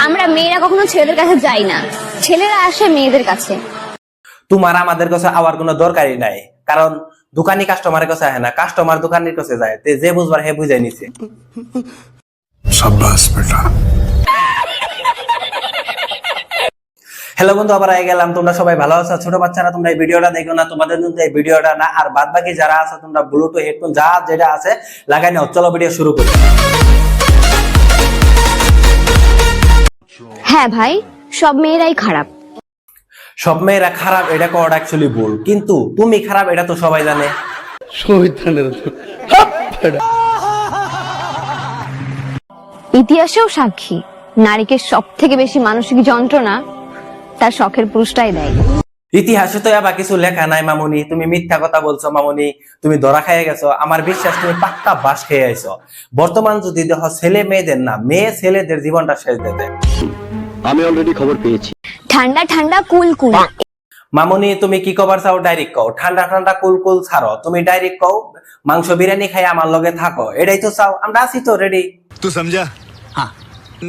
আমরা মেয়েরা কখনো ছেলেদের কাছে যাই না, ছেলেরা আসে মেয়েদের কাছে। তোমার আমাদের কাছে আবার কোনো দরকারই নাই, কারণ দোকানি কাস্টমারের কাছে আহে না, কাস্টমার দোকানের কাছে যায়। তে যে বুঝবার হে বুঝাই নিছে। শাবাশ বেটা। হ্যালো বন্ধু, আবার আই গেলাম। তোমরা সবাই ভালো আছো? ছোট বাচ্চারা তোমরা এই ভিডিওটা দেখো না, তোমাদের জন্য এই ভিডিওটা না। আর বাদ বাকি যারা আছে তোমরা ব্লুটুথ হেডফোন যা যেটা আছে লাগাই নাও। চলো ভিডিও শুরু করি। হ্যাঁ ভাই, সব মেয়েরাই খারাপ। সব মেয়েরা খারাপ এটা করা অ্যাকচুয়ালি ভুল, কিন্তু তুমি খারাপ এটা তো সবাই জানে। ইতিহাসেও সাক্ষী, নারীকে সব থেকে বেশি মানসিক যন্ত্রণা তার শখের পুরুষটাই দেয়। ইতিহাসে তো আবার কিছু লেখা নাই মামুনি। তুমি মিথ্যা কথা বলছো মামুনি, তুমি ধরা খাইয়ে গেছো। আমার বিশ্বাস তুমি পাক্কা বাস খেয়ে আইছো। বর্তমান যদি দেখো ছেলে মেয়েদের না, মেয়ে ছেলেদের জীবনটা শেষ দিতে। আমি অলরেডি খবর পেয়েছি। ঠান্ডা ঠান্ডা কুল কুল। মামুনি তুমি কি কবার চাও ডাইরেক্ট কও। ঠান্ডা ঠান্ডা কুল কুল ছাড়ো, তুমি ডাইরেক্ট কও মাংস বিরিয়ানি খাই আমার লগে থাকো। এটাই তো চাও, আমরা আছি তো রেডি। तू समझा? हाँ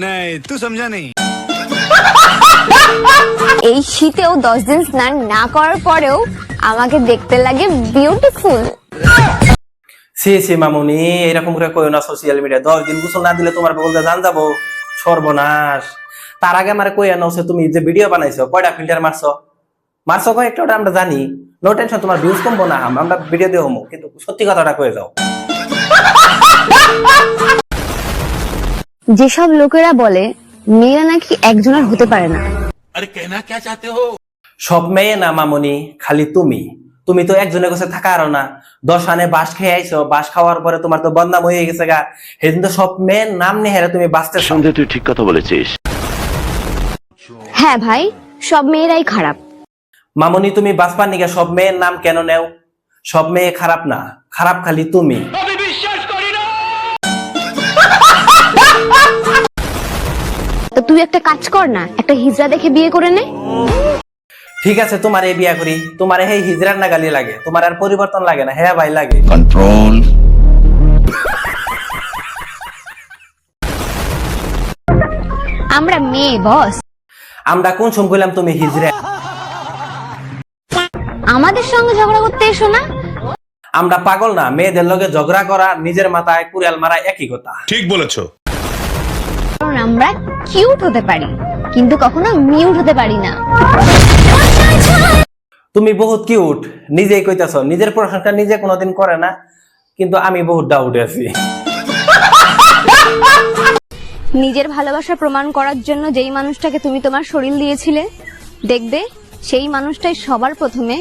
नहीं तू समझा नहीं। এই শীতেও 10 দিন স্নান না করার পরেও আমাকে দেখতে লাগে বিউটিফুল। সি সি মামুনি, এরকম করে কইও না সোশ্যাল মিডিয়া। 10 দিন গোসল না দিলে তোমার বলতে জান যাবো, সর্বনাশ। তার আগে আমার কইয়া নাও তুমি যে ভিডিও বানাইছো কয়টা ফিল্টার মারছো কয়েকটা, ওটা আমরা জানি। নো টেনশন, তোমার ভিউজ কমবো না, আমরা ভিডিও দেবো, কিন্তু সত্যি কথাটা কয়ে যাও। যেসব লোকেরা বলে মেয়েরা নাকি একজনের হতে পারে না, अरे कहना क्या चाहते हो? সব মেয়ে না মামুনি, খালি তুমি তো একজনের কাছে থাকারও না। 10 আনে বাস খেয়ে আইছো, বাস খাওয়ার পরে তোমার তো বদনাম হয়ে গেছে গা। সেদিন তো সব মেয়ের নাম নিয়ে হেরে তুমি বাঁচতে। সন্দেহ, তুই ঠিক কথা বলেছিস। হ্যাঁ ভাই, সব মেয়েরাই খারাপ। মামুনি তুমি বাঁচবার নিকে সব মেয়ের নাম কেন নেও? সব মেয়ে খারাপ না, খারাপ খালি তুমি। তো তুই একটা কাজ কর না, একটা হিজড়া দেখে বিয়ে করে নে। ঠিক আছে, তোমার এই বিয়া করি। তোমার এই হিজরার না গালি লাগে, তোমার আর পরিবর্তন লাগে না। হ্যাঁ ভাই লাগে। कंट्रोल। আমরা মেয়ে বস, আমরা কোন সময় কইলাম তুমি হিজরা? আমাদের সঙ্গে ঝগড়া করতে এসো না। আমরা পাগল না, মেয়েদের লগে ঝগড়া করা নিজের মাথায় কুড়াল মারা একই কথা। ठीक बोलेছো। কারণ আমরা কিউট হতে পারি, কিন্তু কখনো মিউট হতে পারি না। তুমি বহুত কিউট, নিজেই কইতাছো। নিজের প্রশংসা নিজে কোনোদিন করে না, কিন্তু আমি বহুত ডাউটে আছি। নিজের ভালোবাসা প্রমাণ করার জন্য যেই মানুষটাকে তুমি তোমার শরীর দিয়েছিলে, দেখবে সেই মানুষটাই সবার প্রথমে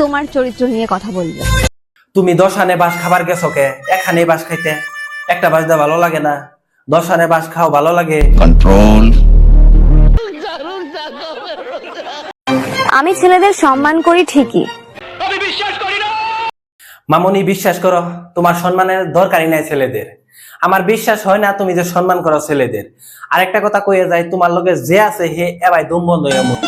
তোমার চরিত্র নিয়ে কথা বলবে। তুমি 10 আনে বাস খাবার গেছো কে? একখানে বাস খাইতে একটা বাস দা ভালো লাগে না? 10 আনে বাস খাও ভালো লাগে। कंट्रोल। আমি ছেলেদের সম্মান করি ঠিকই, মামুনি বিশ্বাস করো, তোমার সম্মানের দরকারই নাই ছেলেদের। আমার বিশ্বাস হয় না তুমি যে সম্মান করো ছেলেদের। আরেকটা কথা কইয়া যায়, তোমার লগে যে আছে হে এবাই দম বন্ধ হয়ে মরে।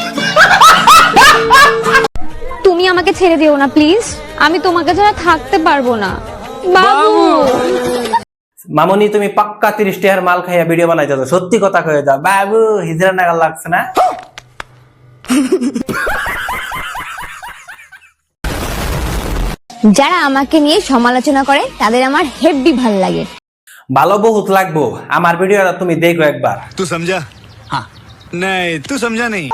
তুমি আমাকে ছেড়ে দিও না প্লিজ, আমি তোমাকে ছাড়া থাকতে পারবো না বাবু। মামুনি তুমি পাক্কা 30 টাকার মাল খাইয়া ভিডিও বানাইতেছো, সত্যি কথা কয়ে যাও। বাবু হিজরা নাগাল লাগছে না? যারা আমাকে নিয়ে সমালোচনা করে তাদের আমার হেভি ভাল লাগে। ভালো বহুত লাগবো, আমার ভিডিওটা তুমি দেখো একবার। तू समझा? हाँ नहीं तू समझा नहीं।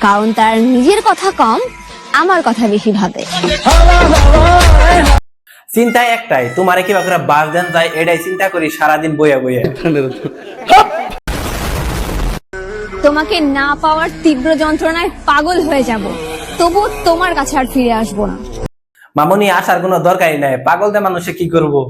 কারণ তার নিজের কথা কম, আমার কথা বেশি ভাবে। চিন্তা একটাই, তোমারে কিবা করে বাস দেন যায় এটাই চিন্তা করি সারাদিন বইয়া বইয়া। তোমাকে না পাওয়ার তীব্র যন্ত্রণায় পাগল হয়ে যাব, তবু তোমার কাছে আর ফিরে আসবো না। মামুনি আসার কোনো দরকারই নাই, পাগলদের মানুষে কি করবো।